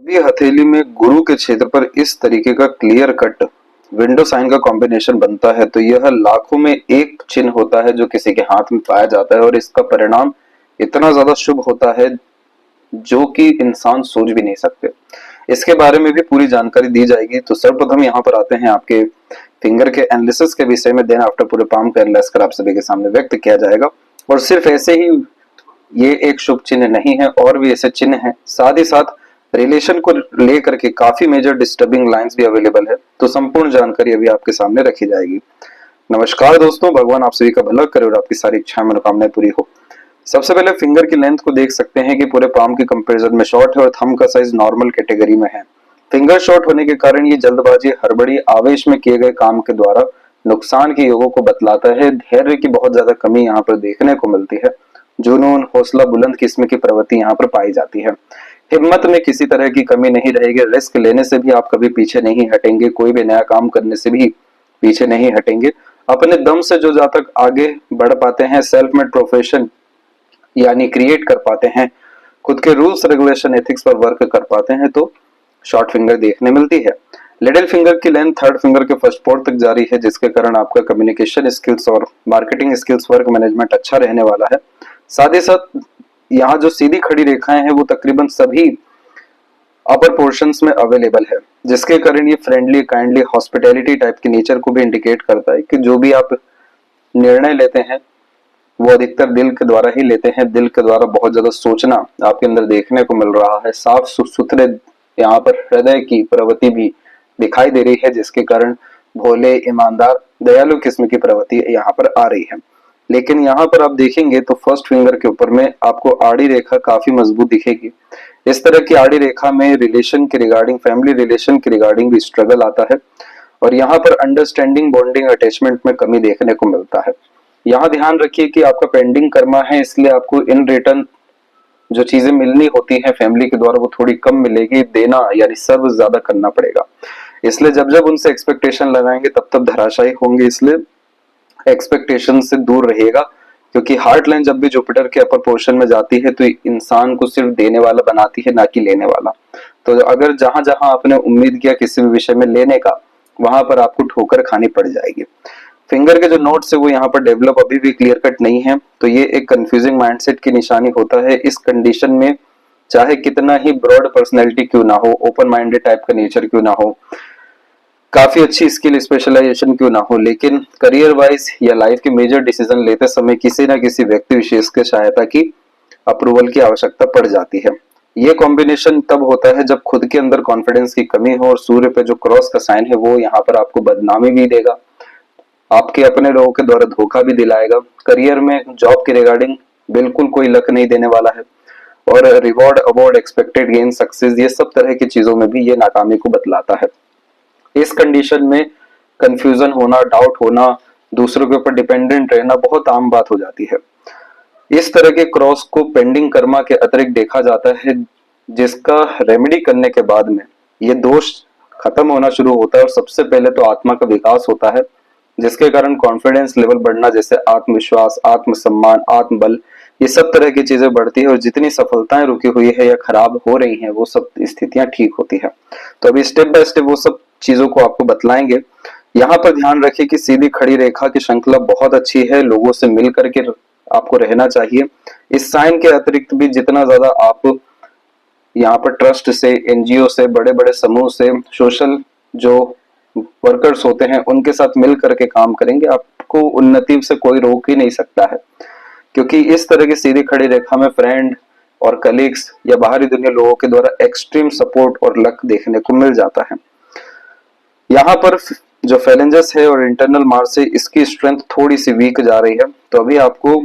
भी हथेली में गुरु के क्षेत्र पर इस तरीके का क्लियर कट विंडो साइन का कॉम्बिनेशन बनता है तो यह लाखों में एक चिन्ह होता है जो किसी के हाथ में पाया जाता है और इसका परिणाम इतना ज्यादा शुभ होता है जो कि इंसान सोच भी नहीं सकते। इसके बारे में भी पूरी जानकारी दी जाएगी। तो सर्वप्रथम यहाँ पर आते हैं आपके फिंगर के एनालिसिस के विषय में। देन आफ्टर पूरे पाम का एनालाइज कर आप सभी के सामने व्यक्त किया जाएगा। और सिर्फ ऐसे ही ये एक शुभ चिन्ह नहीं है, और भी ऐसे चिन्ह हैं। साथ ही साथ रिलेशन को लेकर के काफी मेजर डिस्टर्बिंग लाइंस भी अवेलेबल है। तो संपूर्ण जानकारी अभी आपके सामने रखी जाएगी। नमस्कार दोस्तों, भगवान आप सभी का भला करे और आपकी सारी इच्छाएं मनोकामनाएं पूरी हो। सबसे पहले फिंगर की लेंथ को देख सकते हैं कि पूरे पाम के कंपैरिजन में शॉर्ट है और थंब का साइज नॉर्मल कैटेगरी में है। फिंगर शॉर्ट होने के कारण ये जल्दबाजी, हड़बड़ी, आवेश में किए गए काम के द्वारा नुकसान के योगों को बतलाता है। धैर्य की बहुत ज्यादा कमी यहाँ पर देखने को मिलती है। जुनून, हौसला बुलंद किस्म की प्रवृत्ति यहाँ पर पाई जाती है। हिम्मत में किसी तरह की कमी नहीं रहेगी। रिस्क लेने से भी आप कभी पीछे नहीं हटेंगे। कोई भी नया काम करने से भी पीछे नहीं हटेंगे। अपने दम से जो जातक आगे बढ़ पाते हैं, सेल्फ मेड प्रोफेशन यानी क्रिएट कर पाते हैं, खुद के रूल्स रेगुलेशन एथिक्स पर वर्क कर पाते हैं, तो शॉर्ट फिंगर देखने मिलती है। लिटिल फिंगर की लेंथ थर्ड फिंगर के फर्स्ट पोर्ट तक जारी है, जिसके कारण आपका कम्युनिकेशन स्किल्स और मार्केटिंग स्किल्स, वर्क मैनेजमेंट अच्छा रहने वाला है। साथ ही साथ यहाँ जो सीधी खड़ी रेखाएं हैं वो तकरीबन सभी अपर पोर्शंस में अवेलेबल है, जिसके कारण ये फ्रेंडली, काइंडली, हॉस्पिटैलिटी टाइप के नेचर को भी इंडिकेट करता है कि जो भी आप निर्णय लेते हैं वो अधिकतर दिल के द्वारा ही लेते हैं। दिल के द्वारा बहुत ज्यादा सोचना आपके अंदर देखने को मिल रहा है। साफ सुथरे यहाँ पर हृदय की प्रवृत्ति भी दिखाई दे रही है, जिसके कारण भोले, ईमानदार, दयालु किस्म की प्रवृत्ति यहाँ पर आ रही है। लेकिन यहाँ पर आप देखेंगे तो फर्स्ट फिंगर के ऊपर में आपको आड़ी रेखा काफी मजबूत दिखेगी। इस तरह की आड़ी रेखा में रिलेशन के रिगार्डिंग, फैमिली रिलेशन के रिगार्डिंग भी स्ट्रगल आता है और यहाँ पर अंडरस्टैंडिंग, बॉन्डिंग, अटैचमेंट में कमी देखने को मिलता है। यहाँ ध्यान रखिए कि आपका पेंडिंग कर्मा है, इसलिए आपको इन रिटर्न जो चीजें मिलनी होती हैं फैमिली के द्वारा वो थोड़ी कम मिलेगी। देना यानी सर्व ज्यादा करना पड़ेगा। इसलिए जब जब उनसे एक्सपेक्टेशन लगाएंगे तब तब धराशायी होंगे। इसलिए एक्सपेक्टेशन से दूर रहेगा, क्योंकि हार्ट लाइन जब भी जुपिटर के अपर पोर्शन में जाती है तो इंसान को सिर्फ देने वाला बनाती है, ना कि लेने वाला। तो अगर जहां जहां आपने उम्मीद किया किसी भी विषय में लेने का, वहां पर आपको ठोकर खानी पड़ जाएगी। फिंगर के जो नोट्स है वो यहाँ पर डेवलप अभी भी क्लियर कट नहीं है, तो ये एक कंफ्यूजिंग माइंडसेट की निशानी होता है। इस कंडीशन में चाहे कितना ही ब्रॉड पर्सनैलिटी क्यों ना हो, ओपन माइंडेड टाइप का नेचर क्यों ना हो, काफी अच्छी स्किल स्पेशलाइजेशन क्यों ना हो, लेकिन करियर वाइज या लाइफ के मेजर डिसीजन लेते समय किसी ना किसी व्यक्ति विशेष के सहायता की, अप्रूवल की आवश्यकता पड़ जाती है। ये कॉम्बिनेशन तब होता है जब खुद के अंदर कॉन्फिडेंस की कमी हो और सूर्य पे जो क्रॉस का साइन है वो यहाँ पर आपको बदनामी भी देगा, आपके अपने लोगों के द्वारा धोखा भी दिलाएगा। करियर में, जॉब के रिगार्डिंग बिल्कुल कोई लक नहीं देने वाला है और reward, award, expected gain, success, ये सब तरह की चीजों में भी ये नाकामी को बतलाता है। इस कंडीशन में कंफ्यूजन होना, डाउट होना, दूसरों के ऊपर डिपेंडेंट रहना बहुत आम बात हो जाती है। इस तरह के क्रॉस को पेंडिंग कर्मा के अतिरिक्त देखा जाता है, जिसका रेमेडी करने के बाद में ये दोष खत्म होना शुरू होता है और सबसे पहले तो आत्मा का विकास होता है, जिसके कारण कॉन्फिडेंस लेवल बढ़ना, जैसे आत्मविश्वास, आत्मसम्मान, आत्मबल, ये सब तरह की चीजें बढ़ती है और जितनी सफलताएं रुकी हुई है या खराब हो रही हैं वो सब स्थितियां ठीक होती है। तो अभी स्टेप बाय स्टेप वो सब चीजों को आपको बतलाएंगे। यहाँ पर ध्यान रखिए कि सीधी खड़ी रेखा की श्रृंखला बहुत अच्छी है, लोगों से मिल करके आपको रहना चाहिए। इस साइन के अतिरिक्त भी जितना ज्यादा आप यहाँ पर ट्रस्ट से, एनजीओ से, बड़े बड़े समूह से, सोशल जो वर्कर्स होते हैं उनके साथ मिल करके काम करेंगे, आपको उन्नति से कोई रोक ही नहीं सकता है। क्योंकि इस तरह की सीधी खड़ी रेखा में फ्रेंड और कलीग्स या बाहरी दुनिया लोगों के द्वारा एक्सट्रीम सपोर्ट और लक देखने को मिल जाता है। यहाँ पर जो फैलेंजस है और इंटरनल मार्स है, इसकी स्ट्रेंथ थोड़ी सी वीक जा रही है, तो अभी आपको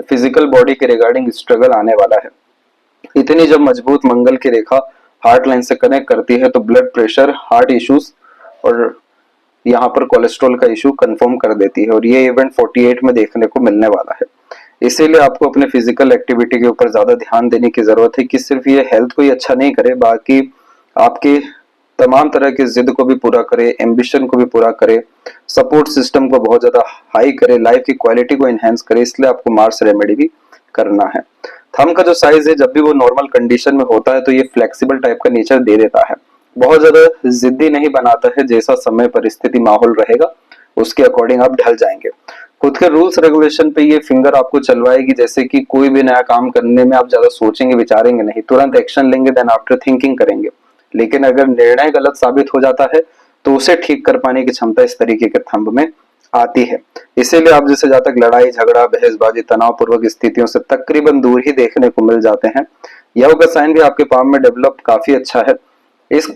फिजिकल बॉडी के रिगार्डिंग स्ट्रगल आने वाला है। इतनी जब मजबूत मंगल की रेखा हार्ट लाइन से कनेक्ट करती है तो ब्लड प्रेशर, हार्ट इश्यूज और यहाँ पर कोलेस्ट्रॉल का इशू कंफर्म कर देती है और ये इवेंट 48 में देखने को मिलने वाला है। इसीलिए आपको अपने फिजिकल एक्टिविटी के ऊपर ज्यादा ध्यान देने की जरूरत है कि सिर्फ ये हेल्थ को ही अच्छा नहीं करे, बाकी आपके तमाम तरह की जिद को भी पूरा करे, एम्बिशन को भी पूरा करे, सपोर्ट सिस्टम को बहुत ज्यादा हाई करे, लाइफ की क्वालिटी को एनहेंस करे। इसलिए आपको मार्स रेमेडी भी करना है। थंब का जो साइज है जब भी वो नॉर्मल कंडीशन में होता है तो ये फ्लेक्सिबल टाइप का नेचर दे देता है, बहुत ज्यादा जिद्दी नहीं बनाता है, जैसा समय परिस्थिति माहौल रहेगा उसके अकॉर्डिंग आप ढल जाएंगे। खुद के रूल्स रेगुलेशन पे ये फिंगर आपको चलवाएगी, जैसे कि कोई भी नया काम करने में आप ज्यादा सोचेंगे विचारेंगे नहीं, तुरंत एक्शन लेंगे, देन आफ्टर थिंकिंग करेंगे। लेकिन अगर निर्णय गलत साबित हो जाता है तो उसे ठीक कर पाने की क्षमता इस तरीके के थंब में आती है। इसीलिए आप जैसे जहाँ तक लड़ाई झगड़ा बहसबाजी तनावपूर्वक स्थितियों से तकरीबन दूर ही देखने को मिल जाते हैं। यह का साइन भी आपके पाम में डेवलप काफी अच्छा है। इस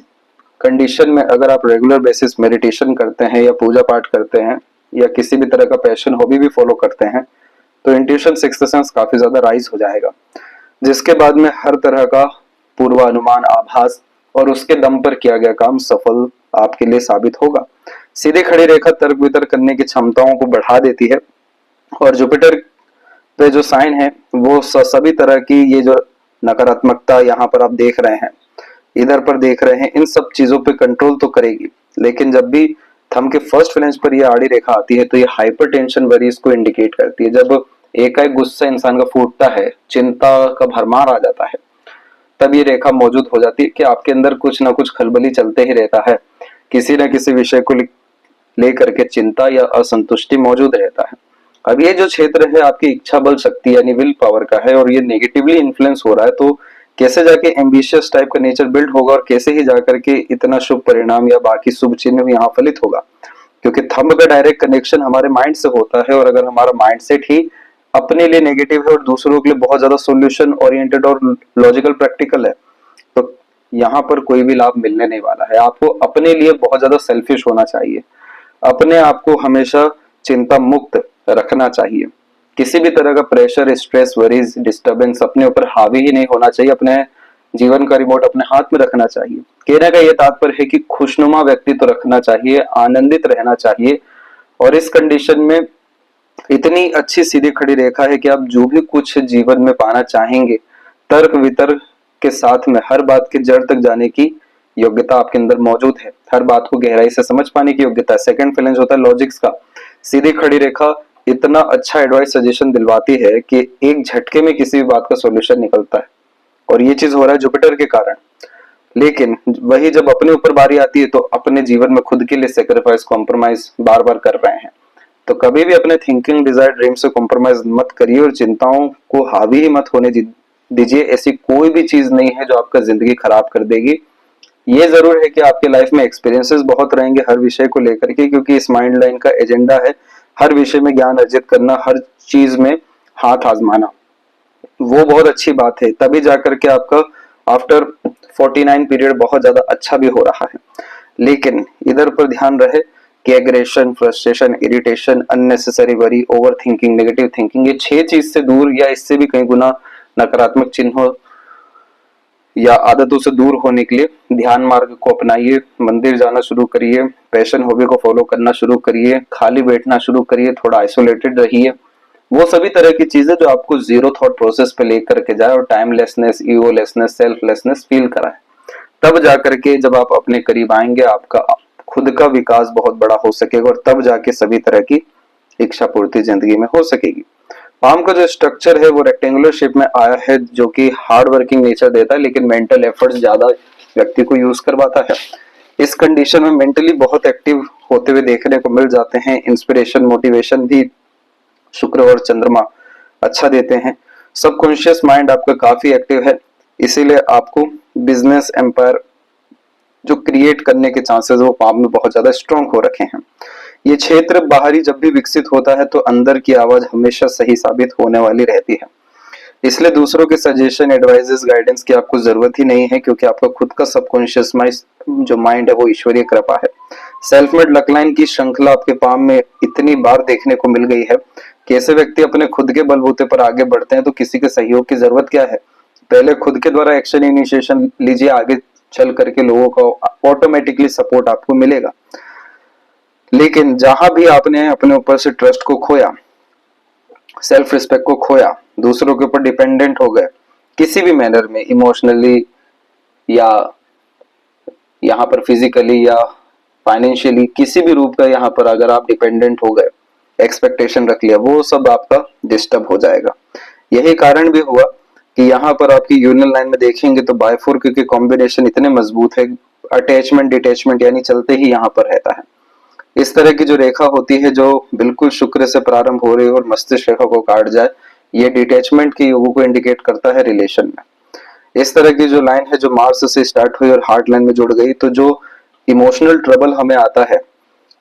कंडीशन में अगर आप रेगुलर बेसिस मेडिटेशन करते हैं या पूजा पाठ करते हैं या किसी भी तरह का पैशन हॉबी भी फॉलो करते हैं तो इंट्यूशन सिक्स्थ सेंस काफी ज्यादा राइज हो जाएगा, जिसके बाद में हर तरह का पूर्वानुमान आभास और उसके दम पर किया गया काम सफल आपके लिए साबित होगा। सीधी खड़ी रेखा तर्क वितर्क करने की क्षमताओं को बढ़ा देती है और जुपिटर पे जो साइन है वो सभी तरह की ये जो नकारात्मकता यहाँ पर आप देख रहे हैं, इधर पर देख रहे हैं, इन सब चीजों पे कंट्रोल तो करेगी। लेकिन जब भी थंब के फर्स्ट फ्लेंज पर ये आड़ी रेखा आती है तो ये हाइपर टेंशन वरीज को इंडिकेट करती है। जब एकाएक गुस्सा इंसान का फूटता है, चिंता का भरमार आ जाता है, तब ये रेखा मौजूद हो जाती है कि आपके अंदर कुछ ना कुछ खलबली चलते ही रहता है, किसी न किसी विषय को लेकर के चिंता या असंतुष्टि मौजूद रहता है। अब ये जो क्षेत्र है आपकी इच्छा बल शक्ति यानी विल पावर का है और ये नेगेटिवली इन्फ्लुएंस हो रहा है, तो कैसे जाके एम्बिशियस टाइप का नेचर बिल्ड होगा और कैसे ही जाकर के इतना शुभ परिणाम या बाकी शुभ चिन्ह यहाँ फलित होगा, क्योंकि थंब का डायरेक्ट कनेक्शन हमारे माइंड से होता है और अगर हमारा माइंडसेट ही अपने लिए नेगेटिव है और दूसरों के लिए बहुत ज्यादा सॉल्यूशन ओरिएंटेड और लॉजिकल प्रैक्टिकल है तो यहाँ पर कोई भी लाभ मिलने नहीं वाला है। आपको अपने लिए बहुत ज्यादा सेल्फिश होना चाहिए, अपने आप को हमेशा चिंता मुक्त रखना चाहिए, किसी भी तरह का प्रेशर स्ट्रेस वरीज डिस्टरबेंस अपने ऊपर हावी ही नहीं होना चाहिए, अपने जीवन का रिमोट अपने हाथ में रखना चाहिए। कहने का ये तात्पर्य है कि खुशनुमा व्यक्तित्व रखना चाहिए, आनंदित रहना चाहिए और इस कंडीशन में इतनी अच्छी सीधी खड़ी रेखा है कि आप जो भी कुछ जीवन में पाना चाहेंगे तर्क वितर्क के साथ में हर बात के जड़ तक जाने की योग्यता आपके अंदर मौजूद है, हर बात को गहराई से समझ पाने की योग्यता। सेकंड फ्लेंज होता है लॉजिक्स का। सीधी खड़ी रेखा इतना अच्छा एडवाइस सजेशन दिलवाती है कि एक झटके में किसी भी बात का सॉल्यूशन निकलता है और ये चीज हो रहा है जुपिटर के कारण। लेकिन वही जब अपने ऊपर बारी आती है तो अपने जीवन में खुद के लिए सेक्रीफाइस कॉम्प्रोमाइज बार बार कर रहे हैं, तो कभी भी अपने थिंकिंग डिजायर ड्रीम से कॉम्प्रोमाइज मत करिए और चिंताओं को हावी ही मत होने दीजिए। ऐसी कोई भी चीज नहीं है जो आपका जिंदगी खराब कर देगी। ये जरूर है कि आपके लाइफ में एक्सपीरियंसेस बहुत रहेंगे हर विषय को लेकर के, क्योंकि इस माइंड लाइन का एजेंडा है हर विषय में ज्ञान अर्जित करना, हर चीज में हाथ आजमाना। वो बहुत अच्छी बात है, तभी जाकर के आपका आफ्टर 49 पीरियड बहुत ज्यादा अच्छा भी हो रहा है। लेकिन इधर पर ध्यान रहे कि aggression, frustration, irritation, unnecessary worry, over thinking, negative thinking, ये 6 चीज से दूर या इससे भी कई गुना नकारात्मक चिन्हों या आदतों से दूर होने के लिए ध्यान मार्ग को अपनाइए, मंदिर जाना शुरू करिए, पैशन हॉबी को फॉलो करना शुरू करिए, खाली बैठना शुरू करिए, थोड़ा आइसोलेटेड रहिए। वो सभी तरह की चीजें जो आपको जीरो थॉट प्रोसेस पे लेकर के जाए और टाइमलेसनेस, ईगोलेसनेस, सेल्फलेसनेस फील कराए, तब जाकर के जब आप अपने करीब आएंगे आपका खुद का विकास बहुत बड़ा हो सकेगा और तब जाके सभी तरह की इच्छा पूर्ति जिंदगी में हो सकेगी। पाम का जो स्ट्रक्चर है वो रेक्टेंगुलर शेप में आया है, जो कि हार्ड वर्किंग नेचर देता है लेकिन मेंटल एफर्ट्स ज्यादा व्यक्ति को यूज करवाता है। इस कंडीशन में मेंटली बहुत एक्टिव होते हुए देखने को मिल जाते हैं। इंस्पिरेशन, मोटिवेशन भी शुक्र और चंद्रमा अच्छा देते हैं। सबकॉन्शियस माइंड आपका काफी एक्टिव है, इसीलिए आपको बिजनेस एम्पायर जो क्रिएट करने के चांसेस वो पाम में बहुत ज्यादा स्ट्रॉन्ग हो रखे हैं। ये क्षेत्र बाहरी जब भी विकसित होता है तो अंदर की आवाज हमेशा सही साबित होने वाली रहती है, इसलिए दूसरों के सजेशन, एडवाइजेस, गाइडेंस की आपको जरूरत ही नहीं है, क्योंकि आपका खुद का सबकॉन्शियस जो माइंड है वो ईश्वरीय कृपा है। सेल्फ मेड लकलाइन की श्रृंखला आपके पाम में इतनी बार देखने को मिल गई है कि ऐसे व्यक्ति अपने खुद के बलबूते पर आगे बढ़ते हैं तो किसी के सहयोग की जरूरत क्या है। पहले खुद के द्वारा एक्शन इनिशिएशन लीजिए, आगे चल करके लोगों का ऑटोमेटिकली सपोर्ट आपको मिलेगा। लेकिन जहां भी आपने अपने ऊपर से ट्रस्ट को खोया, सेल्फ रिस्पेक्ट को खोया, दूसरों के ऊपर डिपेंडेंट हो गए किसी भी मैनर में, इमोशनली या यहाँ पर फिजिकली या फाइनेंशियली, किसी भी रूप का यहाँ पर अगर आप डिपेंडेंट हो गए, एक्सपेक्टेशन रख लिया, वो सब आपका डिस्टर्ब हो जाएगा। यही कारण भी हुआ कि यहाँ पर आपकी यूनियन लाइन में देखेंगे तो बायफोर्क के कॉम्बिनेशन इतने मजबूत है, अटैचमेंट डिटैचमेंट यानी चलते ही यहाँ पर रहता है। इस तरह की जो रेखा होती है जो बिल्कुल शुक्र से प्रारंभ हो रही है और मस्तिष्क रेखा को काट जाए, ये डिटैचमेंट के योगों को इंडिकेट करता है रिलेशन में। इस तरह की जो लाइन है जो मार्स से स्टार्ट हुई और हार्ट लाइन में जुड़ गई, तो जो इमोशनल ट्रबल हमें आता है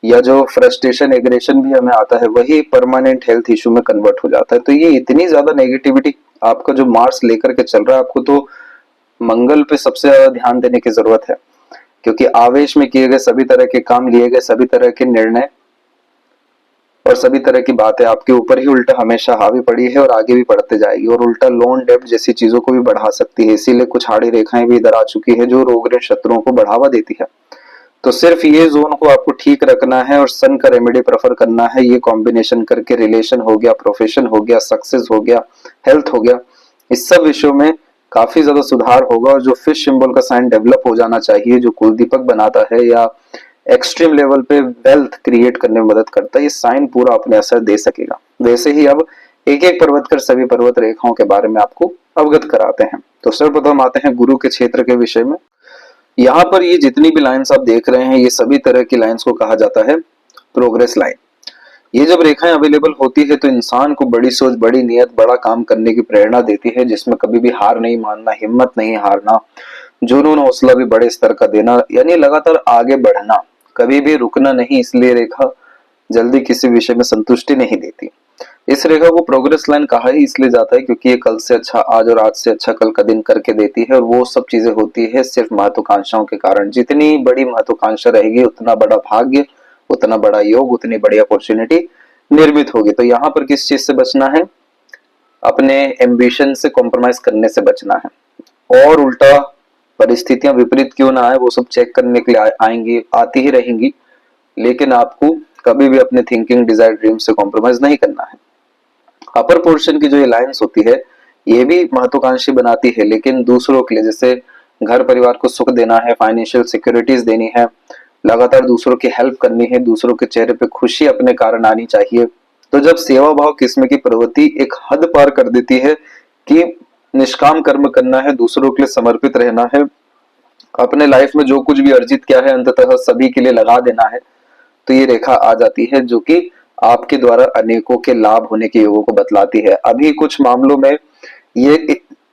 या जो फ्रस्ट्रेशन एग्रेशन भी हमें आता है, वही परमानेंट हेल्थ इशू में कन्वर्ट हो जाता है। तो ये इतनी ज्यादा नेगेटिविटी आपका जो मार्स लेकर के चल रहा है, आपको तो मंगल पे सबसे ज्यादा ध्यान देने की जरूरत है, क्योंकि आवेश में किए गए सभी तरह के काम, लिए गए सभी तरह के निर्णय और सभी तरह की बातें आपके ऊपर ही उल्टा हमेशा हावी पड़ी है और आगे भी बढ़ते जाएगी, और उल्टा लोन डेब्ट जैसी चीजों को भी बढ़ा सकती है। इसीलिए कुछ आड़ी रेखाएं भी इधर आ चुकी है जो रोग ऋण शत्रुओं को बढ़ावा देती है। तो सिर्फ ये जोन को आपको ठीक रखना है और सन का रेमेडी प्रेफर करना है। ये कॉम्बिनेशन करके रिलेशन हो गया, प्रोफेशन हो गया, सक्सेस हो गया, हेल्थ हो गया, इस सब विषयों में काफी ज्यादा सुधार होगा। और जो फिश सिंबल का साइन डेवलप हो जाना चाहिए, जो कुल दीपक बनाता है या एक्सट्रीम लेवल पे वेल्थ क्रिएट करने में मदद करता है, ये साइन पूरा अपने असर दे सकेगा। वैसे ही अब एक एक पर्वत कर सभी पर्वत रेखाओं के बारे में आपको अवगत कराते हैं। तो सर्वप्रथम आते हैं गुरु के क्षेत्र के विषय में। यहाँ पर ये जितनी भी लाइंस आप देख रहे हैं, ये सभी तरह की लाइंस को कहा जाता है प्रोग्रेस लाइन। ये जब रेखाएं अवेलेबल होती है तो इंसान को बड़ी सोच, बड़ी नियत, बड़ा काम करने की प्रेरणा देती है, जिसमें कभी भी हार नहीं मानना, हिम्मत नहीं हारना, जुनून हौसला भी बड़े स्तर का देना, यानी लगातार आगे बढ़ना, कभी भी रुकना नहीं। इसलिए रेखा जल्दी किसी विषय में संतुष्टि नहीं देती। इस रेखा को प्रोग्रेस लाइन कहा ही इसलिए जाता है क्योंकि ये कल से अच्छा आज और आज से अच्छा कल का दिन करके देती है, और वो सब चीजें होती है सिर्फ महत्वाकांक्षाओं के कारण। जितनी बड़ी महत्वाकांक्षा रहेगी, उतना बड़ा भाग्य, उतना बड़ा योग, उतनी बड़ी अपॉर्चुनिटी निर्मित होगी। तो यहाँ पर किस चीज से बचना है? अपने एम्बिशन से कॉम्प्रोमाइज करने से बचना है। और उल्टा परिस्थितियां विपरीत क्यों ना आए, वो सब चेक करने के लिए आएंगी, आती ही रहेंगी, लेकिन आपको कभी भी अपने थिंकिंग, डिजायर, ड्रीम से कॉम्प्रोमाइज नहीं करना है। अपर पोर्शन की जो ये लाइन्स होती है, ये भी महत्वाकांक्षी बनाती है, लेकिन दूसरों के लिए, जैसे घर परिवार को सुख देना है, फाइनेंशियल सिक्योरिटीज देनी है, लगातार दूसरों की हेल्प करनी है, दूसरों के चेहरे पे खुशी अपने कारण आनी चाहिए। तो जब सेवा भाव किस्म की प्रवृत्ति एक हद पार कर देती है कि निष्काम कर्म करना है, दूसरों के लिए समर्पित रहना है, अपने लाइफ में जो कुछ भी अर्जित किया है अंततः सभी के लिए लगा देना है, तो ये रेखा आ जाती है जो कि आपके द्वारा अनेकों के लाभ होने के योगों को बतलाती है। अभी कुछ मामलों में ये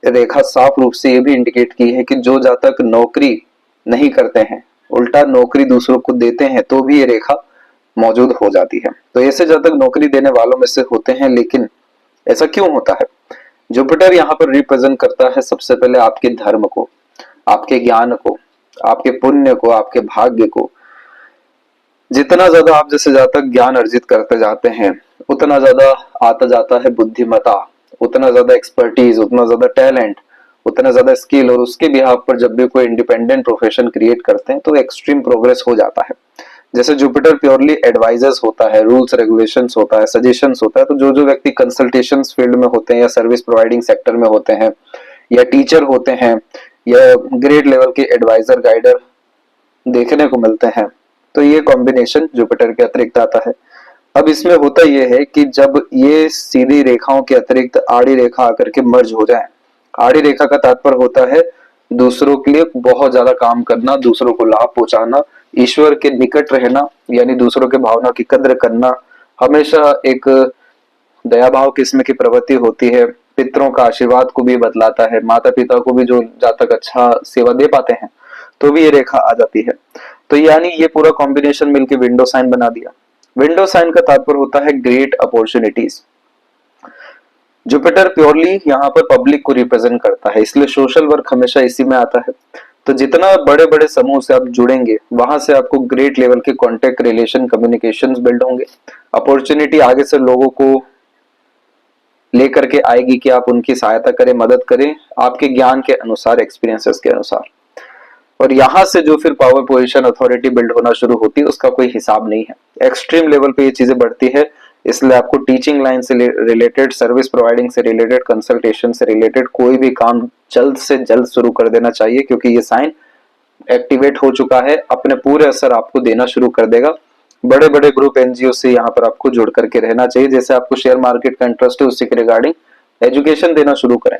रेखा साफ रूप से ये भी इंडिकेट की है कि जो जातक नौकरी नहीं करते हैं, उल्टा नौकरी दूसरों को देते हैं, तो भी ये रेखा मौजूद हो जाती है। तो ऐसे जातक नौकरी देने वालों में से होते हैं। लेकिन ऐसा क्यों होता है? जुपिटर यहाँ पर रिप्रेजेंट करता है सबसे पहले आपके धर्म को, आपके ज्ञान को, आपके पुण्य को, आपके भाग्य को। जितना ज्यादा आप जैसे जातक ज्ञान अर्जित करते जाते हैं, उतना ज्यादा आता जाता है बुद्धिमत्ता, उतना ज्यादा एक्सपर्टीज, उतना ज्यादा टैलेंट, उतना ज्यादा स्किल, और उसके बिहाफ पर जब भी कोई इंडिपेंडेंट प्रोफेशन क्रिएट करते हैं तो एक्सट्रीम प्रोग्रेस हो जाता है। जैसे जुपिटर प्योरली एडवाइजर्स होता है, रूल्स रेगुलेशंस होता है, सजेशंस होता है। तो जो जो व्यक्ति कंसल्टेशंस फील्ड में होते हैं या सर्विस प्रोवाइडिंग सेक्टर में होते हैं या टीचर होते हैं या ग्रेड लेवल के एडवाइजर, गाइडर देखने को मिलते हैं, तो ये कॉम्बिनेशन जुपिटर के अतिरिक्त आता है। अब इसमें होता यह है कि जब ये सीधी रेखाओं के अतिरिक्त आड़ी रेखा आकर के मर्ज हो जाए, आड़ी रेखा का तात्पर्य होता है दूसरों के लिए बहुत ज्यादा काम करना, दूसरों को लाभ पहुंचाना, ईश्वर के निकट रहना, यानी दूसरों के भावना की कद्र करना, हमेशा एक दया भाव किस्म की प्रवृत्ति होती है। पितरों का आशीर्वाद को भी बतलाता है, माता पिता को भी जो जातक अच्छा सेवा दे पाते हैं तो भी ये रेखा आ जाती है। तो यानी ये पूरा कॉम्बिनेशन मिलकर विंडो साइन बना दिया। विंडो साइन का तात्पर्य होता है ग्रेट अपॉर्चुनिटीज। जुपिटर प्योरली यहाँ पर पब्लिक को रिप्रेजेंट करता है, इसलिए सोशल वर्क हमेशा इसी में आता है। तो जितना बड़े बड़े समूह से आप जुड़ेंगे, वहां से आपको ग्रेट लेवल के कॉन्टेक्ट, रिलेशन, कम्युनिकेशंस बिल्ड होंगे। अपॉर्चुनिटी आगे से लोगों को लेकर के आएगी कि आप उनकी सहायता करें, मदद करें, आपके ज्ञान के अनुसार, एक्सपीरियंसेस के अनुसार। और यहाँ से जो फिर पावर, पोजीशन, अथॉरिटी बिल्ड होना शुरू होती है, उसका कोई हिसाब नहीं है। एक्सट्रीम लेवल पे ये चीजें बढ़ती है। इसलिए आपको टीचिंग लाइन से रिलेटेड, सर्विस प्रोवाइडिंग से रिलेटेड, कंसल्टेशन से रिलेटेड कोई भी काम जल्द से जल्द शुरू कर देना चाहिए, क्योंकि ये साइन एक्टिवेट हो चुका है, अपने पूरे असर आपको देना शुरू कर देगा। बड़े बड़े ग्रुप, एनजीओ से यहाँ पर आपको जुड़ करके रहना चाहिए। जैसे आपको शेयर मार्केट का इंटरेस्ट है, उसी के रिगार्डिंग एजुकेशन देना शुरू करें।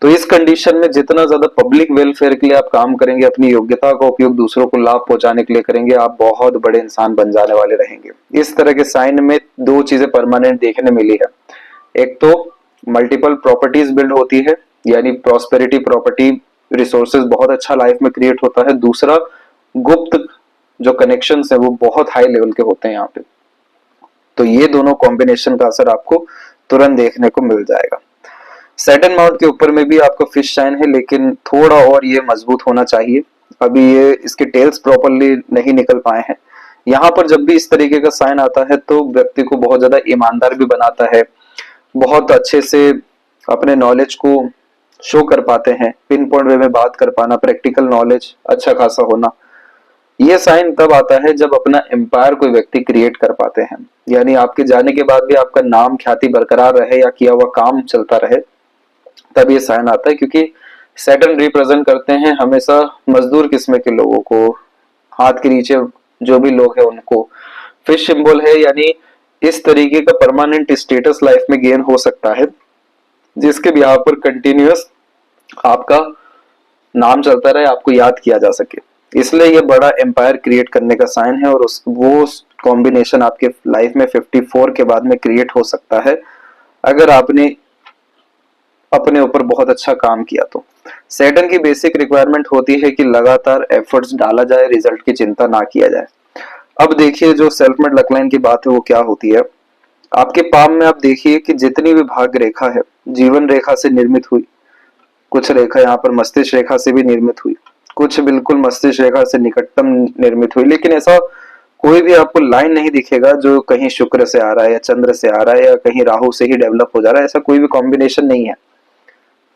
तो इस कंडीशन में जितना ज्यादा पब्लिक वेलफेयर के लिए आप काम करेंगे, अपनी योग्यता का उपयोग दूसरों को लाभ पहुंचाने के लिए करेंगे, आप बहुत बड़े इंसान बन जाने वाले रहेंगे। इस तरह के साइन में दो चीजें परमानेंट देखने मिली है। एक तो मल्टीपल प्रॉपर्टीज बिल्ड होती है, यानी प्रॉस्पेरिटी, प्रॉपर्टी, रिसोर्सेज बहुत अच्छा लाइफ में क्रिएट होता है। दूसरा, गुप्त जो कनेक्शंस है वो बहुत हाई लेवल के होते हैं यहाँ पे। तो ये दोनों कॉम्बिनेशन का असर आपको तुरंत देखने को मिल जाएगा। सैटर्न माउंट के ऊपर में भी आपका फिश साइन है, लेकिन थोड़ा और ये मजबूत होना चाहिए। अभी ये इसके टेल्स प्रॉपरली नहीं निकल पाए हैं। यहाँ पर जब भी इस तरीके का साइन आता है तो व्यक्ति को बहुत ज्यादा ईमानदार भी बनाता है, बहुत अच्छे से अपने नॉलेज को शो कर पाते हैं, पिन पॉइंट वे में बात कर पाना, प्रैक्टिकल नॉलेज अच्छा खासा होना। ये साइन तब आता है जब अपना एम्पायर कोई व्यक्ति क्रिएट कर पाते हैं, यानी आपके जाने के बाद भी आपका नाम ख्याति बरकरार रहे या किया हुआ काम चलता रहे, तब ये साइन आता है। क्योंकि सैटर्न रिप्रेजेंट करते हैं हमेशा मजदूर किस्म के लोगों को, हाथ के नीचे जो भी लोग हैं उनको। फिश सिंबल है, यानी इस तरीके का परमानेंट स्टेटस लाइफ में गेन हो सकता है जिसके भी पर कंटिन्यूअस आपका नाम चलता रहे, आपको याद किया जा सके। इसलिए ये बड़ा एम्पायर क्रिएट करने का साइन है, और वो कॉम्बिनेशन आपके लाइफ में 54 के बाद में क्रिएट हो सकता है अगर आपने अपने ऊपर बहुत अच्छा काम किया तो। सैटर्न की बेसिक रिक्वायरमेंट होती है कि लगातार एफर्ट्स डाला जाए, रिजल्ट की चिंता ना किया जाए। अब देखिए जो सेल्फ मेड लक लाइन की बात है वो क्या होती है। आपके पाम में आप देखिए कि जितनी भी भाग्य रेखा है जीवन रेखा से निर्मित हुई, कुछ रेखा यहाँ पर मस्तिष्क रेखा से भी निर्मित हुई, कुछ बिल्कुल मस्तिष्क रेखा से निकटतम निर्मित हुई, लेकिन ऐसा कोई भी आपको लाइन नहीं दिखेगा जो कहीं शुक्र से आ रहा है या चंद्र से आ रहा है या कहीं राहु से ही डेवलप हो जा रहा है। ऐसा कोई भी कॉम्बिनेशन नहीं है।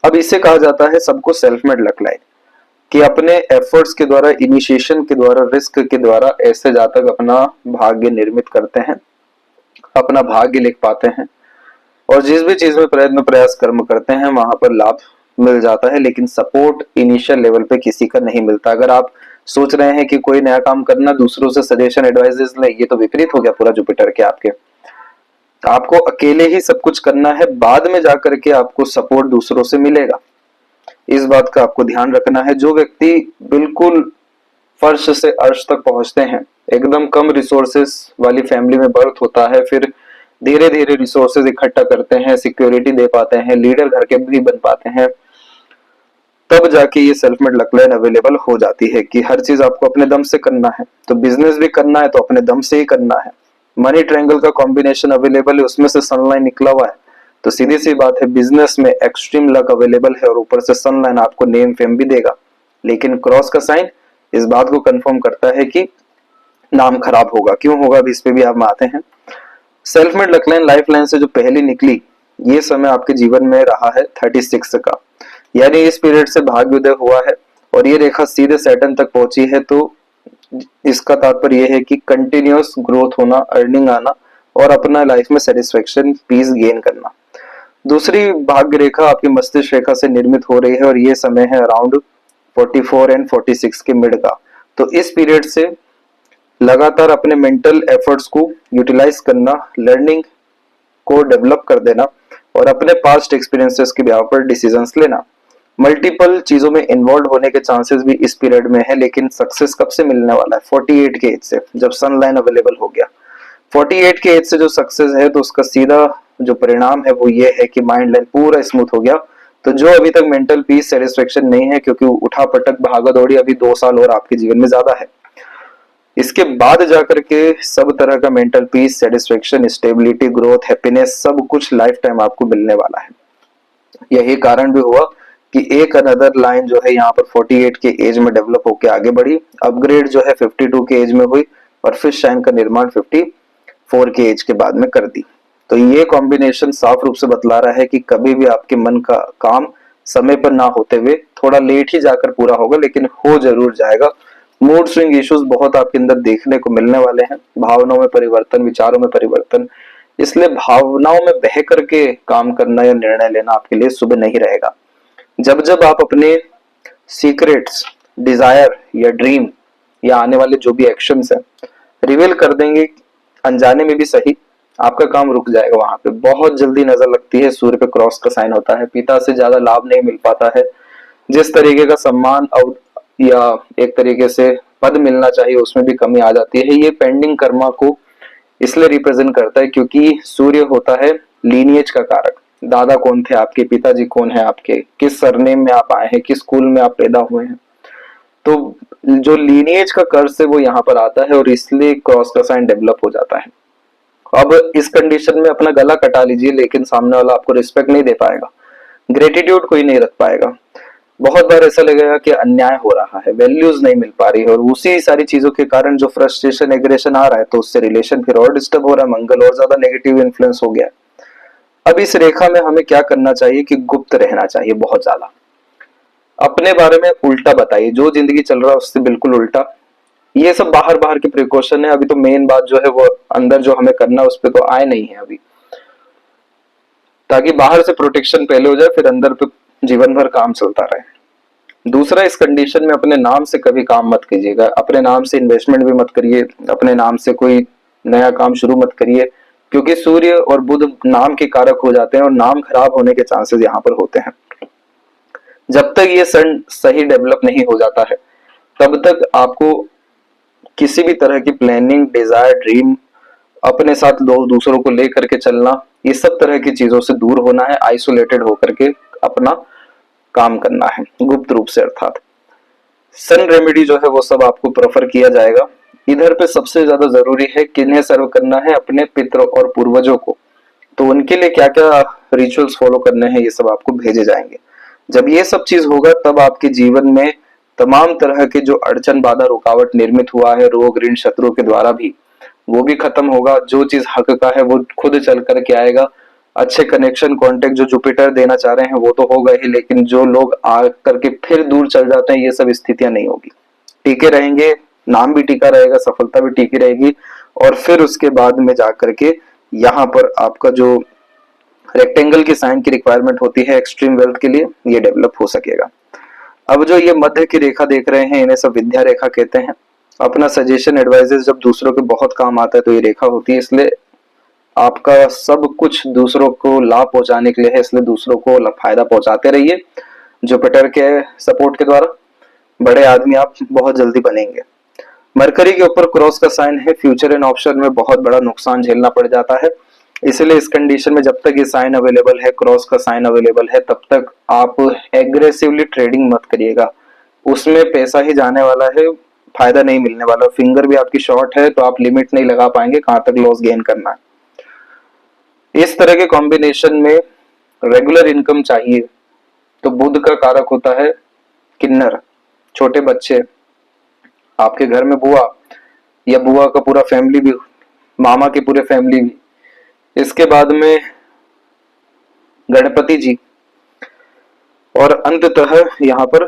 अब इसे कहा जाता है सबको सेल्फ मेड लक लाइन, कि अपने एफर्ट्स के द्वारा, इनिशिएशन के द्वारा, रिस्क के द्वारा ऐसे जातक अपना भाग्य निर्मित करते हैं, अपना भाग्य लिख पाते हैं, और जिस भी चीज में प्रयत्न प्रयास कर्म करते हैं वहां पर लाभ मिल जाता है। लेकिन सपोर्ट इनिशियल लेवल पे किसी का नहीं मिलता। अगर आप सोच रहे हैं कि कोई नया काम करना, दूसरों से सजेशन एडवाइजेस ले, ये तो विपरीत हो गया पूरा जुपिटर के आपके। आपको अकेले ही सब कुछ करना है, बाद में जाकर के आपको सपोर्ट दूसरों से मिलेगा। इस बात का आपको ध्यान रखना है। जो व्यक्ति बिल्कुल फर्श से अर्श तक पहुंचते हैं, एकदम कम रिसोर्सेस वाली फैमिली में बर्थ होता है, फिर धीरे धीरे रिसोर्सेज इकट्ठा करते हैं, सिक्योरिटी दे पाते हैं, लीडर घर के भी बन पाते हैं, तब जाके ये self made luck line available हो जाती है कि हर चीज आपको अपने दम से करना है। तो बिजनेस भी करना है तो अपने दम से ही करना है। मनी ट्रायंगल का कॉम्बिनेशन अवेलेबल है, उसमें से सनलाइन निकला हुआ है, तो सीधी सी बात है बिजनेस में एक्सट्रीम लक अवेलेबल है, और ऊपर से सनलाइन आपको नेम फेम भी देगा। लेकिन क्रॉस का साइन इस बात को कंफर्म करता है कि नाम खराब होगा। क्यों होगा अभी इस पे भी आप आते हैं। Self made luck line life line से जो पहली निकली, ये समय आपके जीवन में रहा है 36 का, यानी इस पीरियड से भाग्योदय हुआ है, और ये रेखा सीधे सैटर्न तक पहुंची है। तो इसका तात्पर्य यह है कि कंटिन्यूअस ग्रोथ होना, अर्निंग आना, और अपना लाइफ में सेटिस्फेक्शन, पीस गेन करना। दूसरी भाग्य रेखा आपकी मस्तिष्क रेखा से निर्मित हो रही है, और ये समय है अराउंड 44 एंड 46 के मिड का। तो इस पीरियड से लगातार अपने मेंटल एफर्ट्स को यूटिलाइज करना, लर्निंग को डेवलप कर देना, और अपने पास्ट एक्सपीरियंसेस के बिहाव पर डिसीजंस लेना। मल्टीपल चीजों में इन्वॉल्व होने के चांसेस भी इस पीरियड में है, लेकिन सक्सेस कब से मिलने वाला है? 48 के एज से, जब सन लाइन अवेलेबल हो गया। 48 के एज से जो सक्सेस है, तो उसका सीधा जो परिणाम है वो ये है कि माइंड लाइन पूरा स्मूथ हो गया। तो जो अभी तक मेंटल पीस, सेटिस्फेक्शन नहीं है, क्योंकि उठा पटक भागा दौड़ी अभी 2 साल और आपके जीवन में ज्यादा है, इसके बाद जाकर के सब तरह का mental peace, satisfaction, stability, growth, happiness, सब कुछ लाइफ टाइम आपको मिलने वाला है। यही कारण भी हुआ कि एक अनदर लाइन जो है यहाँ पर 48 के एज में डेवलप होकर आगे बढ़ी, अपग्रेड जो है 52 के एज में हुई, और फिश साइन का निर्माण 54 के एज के बाद में कर दी। तो ये कॉम्बिनेशन साफ रूप से बतला रहा है कि कभी भी आपके मन का काम समय पर ना होते हुए थोड़ा लेट ही जाकर पूरा होगा, लेकिन हो जरूर जाएगा। मूड स्विंग इश्यूज बहुत आपके अंदर देखने को मिलने वाले हैं, भावनाओं में परिवर्तन, विचारों में परिवर्तन। इसलिए भावनाओं में बह करके काम करना या निर्णय लेना आपके लिए शुभ नहीं रहेगा। जब जब आप अपने सीक्रेट्स, डिजायर या ड्रीम या आने वाले जो भी एक्शंस हैं रिवील कर देंगे, अनजाने में भी सही, आपका काम रुक जाएगा वहां पे। बहुत जल्दी नजर लगती है, सूर्य पे क्रॉस का साइन होता है, पिता से ज्यादा लाभ नहीं मिल पाता है, जिस तरीके का सम्मान या एक तरीके से पद मिलना चाहिए उसमें भी कमी आ जाती है। ये पेंडिंग कर्मा को इसलिए रिप्रेजेंट करता है क्योंकि सूर्य होता है लीनिएज का कारक। दादा कौन थे आपके, पिताजी कौन है आपके, किस सरनेम में आप आए हैं, किस स्कूल में आप पैदा हुए हैं, तो जो लीनिएज का कर्ज है वो यहाँ पर आता है और इसलिए क्रॉस का साइन डेवलप हो जाता है। अब इस कंडीशन में अपना गला कटा लीजिए लेकिन सामने वाला आपको रिस्पेक्ट नहीं दे पाएगा, ग्रेटिट्यूड कोई नहीं रख पाएगा। बहुत बार ऐसा लगेगा कि अन्याय हो रहा है, वैल्यूज नहीं मिल पा रही है, और उसी सारी चीजों के कारण जो फ्रस्ट्रेशन एग्रेशन आ रहा है तो उससे रिलेशन फिर और डिस्टर्ब हो रहा है, मंगल और ज्यादा नेगेटिव इन्फ्लुएंस हो गया। अब इस रेखा में हमें क्या करना चाहिए कि गुप्त रहना चाहिए, बहुत ज्यादा अपने बारे में उल्टा बताइए, जो जिंदगी चल रहा है उससे बिल्कुल उल्टा। ये सब बाहर बाहर के प्रिकॉशन है, अभी तो मेन बात जो है वो अंदर जो हमें करना है उस पर तो आए नहीं है अभी, ताकि बाहर से प्रोटेक्शन पहले हो जाए फिर अंदर पे जीवन भर काम चलता रहे। दूसरा, इस कंडीशन में अपने नाम से कभी काम मत कीजिएगा, अपने नाम से इन्वेस्टमेंट भी मत करिए, अपने नाम से कोई नया काम शुरू मत करिए, क्योंकि सूर्य और बुध नाम के कारक हो जाते हैं और नाम खराब होने के चांसेस यहाँ पर होते हैं। जब तक ये सन सही डेवलप नहीं हो जाता है तब तक आपको किसी भी तरह की प्लानिंग, डिजायर, ड्रीम, अपने साथ दो दूसरों को लेकर के चलना, ये सब तरह की चीजों से दूर होना है, आइसोलेटेड होकर के अपना काम करना है गुप्त रूप से। अर्थात सन रेमेडी जो है वो सब आपको प्रेफर किया जाएगा। इधर पे सबसे ज्यादा जरूरी है किन्हें सर्व करना है, अपने पितरों और पूर्वजों को, तो उनके लिए क्या क्या रिचुअल्स फॉलो करने हैं ये सब आपको भेजे जाएंगे। जब ये सब चीज होगा तब आपके जीवन में तमाम तरह के जो अड़चन, बाधा, रुकावट निर्मित हुआ है रोग, ऋण, शत्रु के द्वारा भी, वो भी खत्म होगा। जो चीज हक का है वो खुद चल करके आएगा। अच्छे कनेक्शन, कांटेक्ट जो जुपिटर देना चाह रहे हैं वो तो होगा ही, लेकिन जो लोग आ करके फिर दूर चल जाते हैं ये सब स्थितियां नहीं होगी, टिके रहेंगे, नाम भी टिका रहेगा, सफलता भी टिकी रहेगी, और फिर उसके बाद में जाकर के यहाँ पर आपका जो रेक्टेंगल की साइन की रिक्वायरमेंट होती है एक्सट्रीम वेल्थ के लिए, ये डेवलप हो सकेगा। अब जो ये मध्य की रेखा देख रहे हैं इन्हें सब विद्या रेखा कहते हैं। अपना सजेशन, एडवाइजेस जब दूसरों के बहुत काम आता है तो ये रेखा होती है, इसलिए आपका सब कुछ दूसरों को लाभ पहुंचाने के लिए है, इसलिए दूसरों को फायदा पहुंचाते रहिए। जुपिटर के सपोर्ट के द्वारा बड़े आदमी आप बहुत जल्दी बनेंगे। मरकरी के ऊपर क्रॉस का साइन है, फ्यूचर एंड ऑप्शन में बहुत बड़ा नुकसान झेलना पड़ जाता है, इसलिए इस कंडीशन में जब तक ये साइन अवेलेबल है, क्रॉस का साइन अवेलेबल है, तब तक आप एग्रेसिवली ट्रेडिंग मत करिएगा, उसमें पैसा ही जाने वाला है, फायदा नहीं मिलने वाला। फिंगर भी आपकी शॉर्ट है तो आप लिमिट नहीं लगा पाएंगे कहां तक लॉस गेन करना है। इस तरह के कॉम्बिनेशन में रेगुलर इनकम चाहिए तो बुध का कारक होता है किन्नर, छोटे बच्चे, आपके घर में बुआ या बुआ का पूरा फैमिली भी, मामा की पूरे फैमिली भी, इसके बाद में गणपति जी, और अंततः यहाँ पर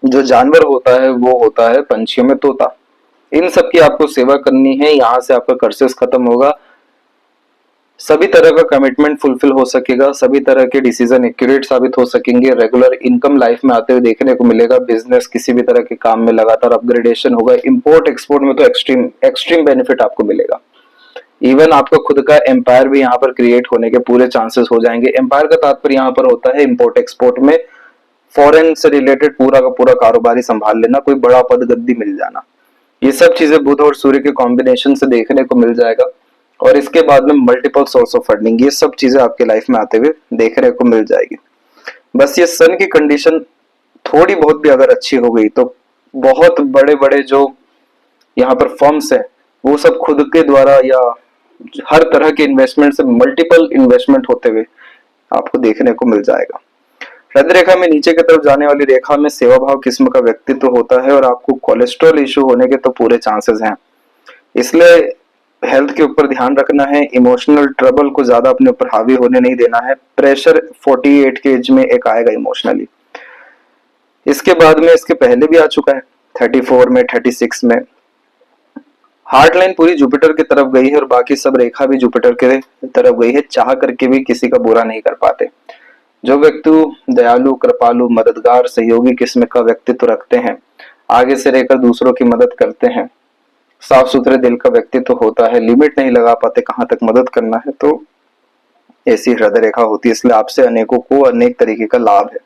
जो जानवर होता है वो होता है पंछियों में तोता। इन सब की आपको सेवा करनी है, यहाँ से आपका कर्सेस खत्म होगा, सभी तरह का कमिटमेंट फुलफिल हो सकेगा, सभी तरह के डिसीजन एक्यूरेट साबित हो सकेंगे, रेगुलर इनकम लाइफ में आते हुए देखने को मिलेगा, बिजनेस किसी भी तरह के काम में लगातार अपग्रेडेशन होगा, इंपोर्ट एक्सपोर्ट में तो एक्सट्रीम एक्सट्रीम बेनिफिट आपको मिलेगा। इवन आपका खुद का एम्पायर भी यहाँ पर क्रिएट होने के पूरे चांसेस हो जाएंगे। एम्पायर का तात्पर्य यहाँ पर होता है इंपोर्ट एक्सपोर्ट में फॉरेन से रिलेटेड पूरा का पूरा कारोबारी संभाल लेना, कोई बड़ा पद गद्दी मिल जाना, ये सब चीजें बुध और सूर्य के कॉम्बिनेशन से देखने को मिल जाएगा। और इसके बाद में मल्टीपल सोर्स ऑफ फंडिंग, ये सब चीजें आपके लाइफ में आते हुए देखने को मिल जाएगी। बस ये सन की कंडीशन थोड़ी बहुत भी अगर अच्छी हो गई तो बहुत बड़े बड़े जो यहाँ पर फर्म्स है वो सब खुद के द्वारा या हर तरह के इन्वेस्टमेंट से मल्टीपल इन्वेस्टमेंट होते हुए आपको देखने को मिल जाएगा। हृदय रेखा में नीचे की तरफ जाने वाली रेखा में सेवा भाव किस्म का व्यक्तित्व होता है और आपको कोलेस्ट्रॉल इश्यू होने के तो पूरे चांसेस हैं, इसलिए हेल्थ के ऊपर ध्यान रखना है, इमोशनल ट्रबल को ज्यादा अपने ऊपर हावी होने नहीं देना है। प्रेशर 48 के एज में एक आएगा इमोशनली, इसके बाद में इसके पहले भी आ चुका है 34 में, 36 में। हार्ट लाइन पूरी जुपिटर की तरफ गई है और बाकी सब रेखा भी जुपिटर के तरफ गई है, चाह करके भी किसी का बुरा नहीं कर पाते। जो व्यक्ति दयालु, कृपालु, मददगार, सहयोगी किस्म का व्यक्तित्व रखते हैं, आगे से रहकर दूसरों की मदद करते हैं, साफ सुथरे दिल का व्यक्तित्व होता है, लिमिट नहीं लगा पाते कहाँ तक मदद करना है, तो ऐसी हृदय रेखा होती है। इसलिए आपसे अनेकों को अनेक तरीके का लाभ है।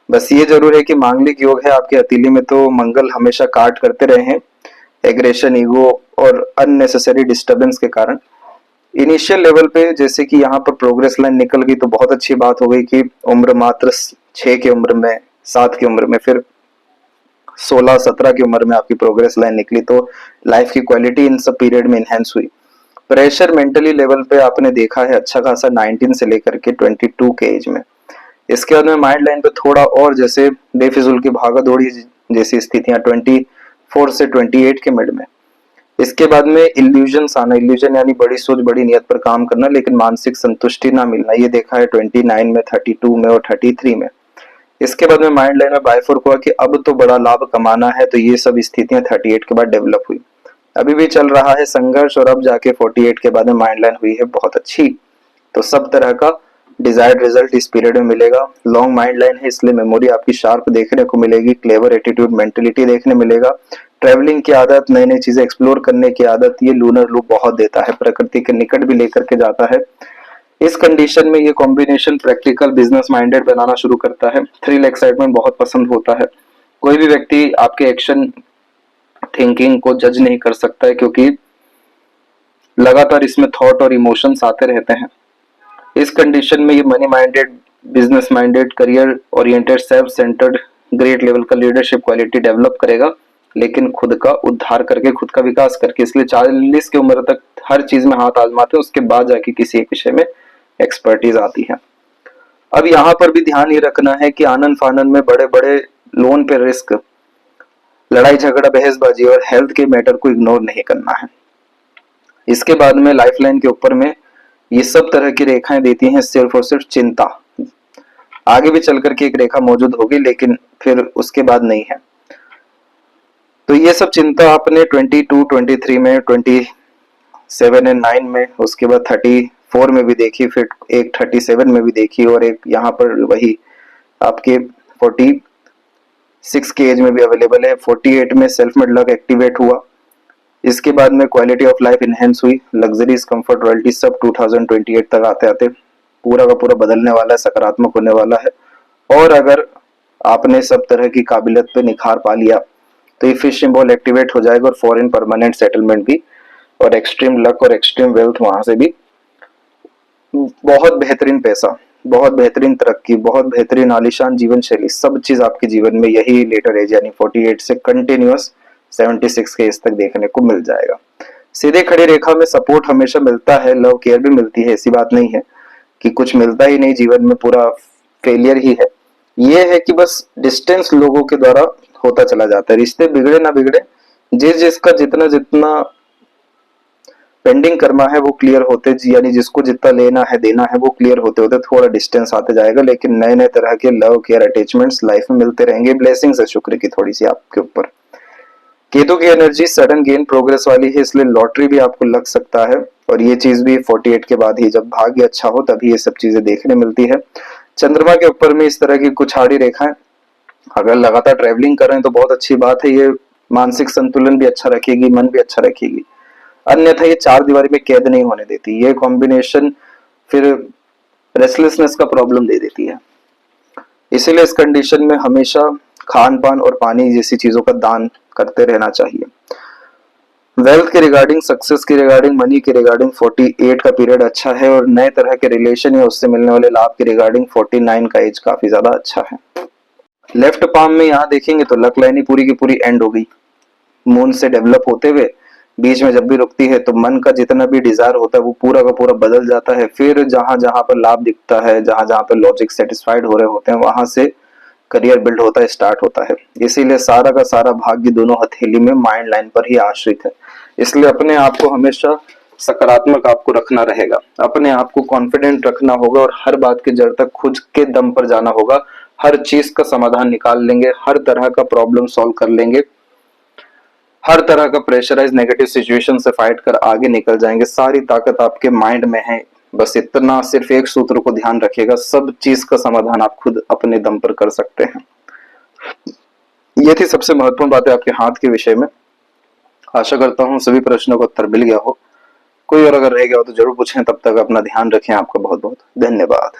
बस ये जरूर है कि मांगलिक योग है आपके हथेली में, तो मंगल हमेशा काट करते रहे हैं एग्रेशन, ईगो और अननेसेसरी डिस्टरबेंस के कारण। इनिशियल लेवल पे जैसे कि यहाँ पर प्रोग्रेस लाइन निकल गई तो बहुत अच्छी बात हो गई कि उम्र मात्र 6 की उम्र में, 7 की उम्र में, फिर 16-17 की उम्र में आपकी प्रोग्रेस लाइन निकली, तो लाइफ की क्वालिटी इन सब पीरियड में इनहेंस हुई। प्रेशर मेंटली लेवल पे आपने देखा है अच्छा खासा 19 से लेकर के 22 के एज में। इसके बाद में माइंड लाइन पे थोड़ा और जैसे बेफिजुल की भागा दौड़ी जैसी स्थितियां 24 से 28 के मिड में। इसके बाद में इल्यूजन्स आना, इल्यूजन यानी बड़ी सोच बड़ी नियत पर काम करना लेकिन मानसिक संतुष्टि ना मिलना, ये देखा है 29 में, 32 में और 33 में। इसके बाद में माइंड लाइन में बाइफोर्क हुआ कि अब तो बड़ा लाभ कमाना है, तो ये सब स्थितियां 38 के बाद डेवलप हुई। अभी भी चल रहा है संघर्ष और अब जाके 48 के बाद में माइंड लाइन हुई है बहुत अच्छी। तो सब तरह का डिजायर्ड रिजल्ट इस पीरियड में मिलेगा। लॉन्ग माइंड लाइन है इसलिए मेमोरी आपकी शार्प देखने को मिलेगी, क्लेवर एटीट्यूड, मेंटेलिटी देखने मिलेगा, ट्रैवलिंग की आदत, नई नई चीजें एक्सप्लोर करने की आदत, ये लूनर लूप बहुत देता है, प्रकृति के निकट भी लेकर के जाता है। इस कंडीशन में ये कॉम्बिनेशन प्रैक्टिकल बिजनेस माइंडेड बनाना शुरू करता है। थ्रिल एक्साइटमेंट बहुत पसंद होता है। कोई भी व्यक्ति आपके एक्शन थिंकिंग को जज नहीं कर सकता है क्योंकि लगातार इसमें थॉट और इमोशंस आते रहते हैं। इस कंडीशन में ये money minded, business minded, career oriented, self centred, great level का लीडरशिप क्वालिटी डेवलप करेगा, लेकिन खुद का उद्धार करके, खुद का विकास करके। इसलिए 40 की उम्र तक हर चीज में हाथ आजमाते हैं, उसके बाद जाके किसी एक विषय में एक्सपर्टीज आती है। अब यहाँ पर भी ध्यान ये रखना है कि आनंद फानन में बड़े बड़े लोन पे रिस्क, लड़ाई झगड़ा, बहसबाजी और हेल्थ के मैटर को इग्नोर नहीं करना है। इसके बाद में लाइफ लाइन के ऊपर में ये सब तरह की रेखाएं देती हैं सिर्फ और सिर्फ चिंता। आगे भी चल करके एक रेखा मौजूद होगी लेकिन फिर उसके बाद नहीं है। तो ये सब चिंता आपने 22, 23 में, 27 एंड 9 में, उसके बाद 34 में भी देखी, फिर एक 37 में भी देखी और एक यहाँ पर वही आपके 46 के एज में भी अवेलेबल है। 48 में सेल्फ मेड लक एक्टिवेट हुआ। इसके बाद में क्वालिटी ऑफ लाइफ इनहेंस हुई, लग्जरीज, कंफर्ट, रॉयल्टी सब 2028 तक आते आते पूरा का पूरा बदलने वाला है, सकारात्मक होने वाला है। और अगर आपने सब तरह की काबिलियत पे निखार पा लिया तो ये फिश सिंबल एक्टिवेट हो जाएगा और फॉरेन परमानेंट सेटलमेंट भी, और एक्सट्रीम लक और एक्सट्रीम वेल्थ वहां से भी बहुत बेहतरीन पैसा, बहुत बेहतरीन तरक्की, बहुत बेहतरीन आलीशान जीवन शैली, सब चीज आपके जीवन में यही लेटर एज यानी 48 से कंटिन्यूअस 76 के एज तक देखने को मिल जाएगा। सीधे खड़ी रेखा में सपोर्ट हमेशा मिलता है, लव केयर भी मिलती है, ऐसी बात नहीं है कि कुछ मिलता ही नहीं, जीवन में पूरा फेलियर ही है। ये है कि बस डिस्टेंस लोगों के द्वारा होता चला जाता है। रिश्ते बिगड़े ना बिगड़े, जिस जिसका जितना जितना पेंडिंग कर्मा है वो क्लियर होते, यानी जिसको जितना लेना है देना है वो क्लियर होते होते थोड़ा डिस्टेंस आते जाएगा, लेकिन नए नए तरह के लव केयर अटैचमेंट्स लाइफ में मिलते रहेंगे। ब्लेसिंग्स है शुक्र की थोड़ी सी आपके ऊपर। केतु की एनर्जी सडन गेन प्रोग्रेस वाली है, इसलिए लॉटरी भी आपको लग सकता है, और ये चीज भी 48 के बाद ही, जब भाग्य अच्छा हो तभी ये सब चीजें देखने मिलती है। चंद्रमा के ऊपर में इस तरह की कुछ आड़ी रेखाएं, अगर लगातार ट्रेवलिंग कर रहे हैं तो बहुत अच्छी बात है, ये मानसिक संतुलन भी अच्छा रखेगी, मन भी अच्छा रखेगी। अन्यथा ये चार दीवारी में कैद नहीं होने देती, ये कॉम्बिनेशन फिर रेस्टलेसनेस का प्रॉब्लम दे देती है। इसीलिए इस कंडीशन में हमेशा खान पान और पानी जैसी चीजों का दान करते रहना चाहिए। वेल्थ के रिगार्डिंग, सक्सेस के रिगार्डिंग, मनी के रिगार्डिंग 48 का पीरियड अच्छा है, और नए तरह के रिलेशन या उससे मिलने वाले लाभ के रिगार्डिंग 49 का एज काफी ज्यादा अच्छा है। लेफ्ट पाम में यहाँ देखेंगे तो लक लाइन ही पूरी की पूरी एंड हो गई। मून से डेवलप होते हुए बीच में जब भी रुकती है तो मन का जितना भी डिजायर होता है वो पूरा का पूरा बदल जाता है। फिर जहां जहां पर लाभ दिखता है, जहां जहां पर लॉजिक सेटिस्फाइड हो रहे होते हैं, वहां से करियर बिल्ड होता है, स्टार्ट होता है। इसीलिए सारा का सारा भाग्य दोनों हथेली में माइंड लाइन पर ही आश्रित है। इसलिए अपने आप को हमेशा सकारात्मक आपको रखना रहेगा, अपने आप को कॉन्फिडेंट रखना होगा और हर बात की जड़ तक खुद के दम पर जाना होगा। हर चीज का समाधान निकाल लेंगे, हर तरह का प्रॉब्लम सॉल्व कर लेंगे, हर तरह का प्रेशराइज नेगेटिव सिचुएशन से फाइट कर आगे निकल जाएंगे। सारी ताकत आपके माइंड में है, बस इतना सिर्फ एक सूत्र को ध्यान रखिएगा, सब चीज का समाधान आप खुद अपने दम पर कर सकते हैं। ये थी सबसे महत्वपूर्ण बातें आपके हाथ के विषय में। आशा करता हूँ सभी प्रश्नों का उत्तर मिल गया हो। कोई और अगर रह गया हो तो जरूर पूछें। तब तक अपना ध्यान रखें। आपका बहुत बहुत धन्यवाद।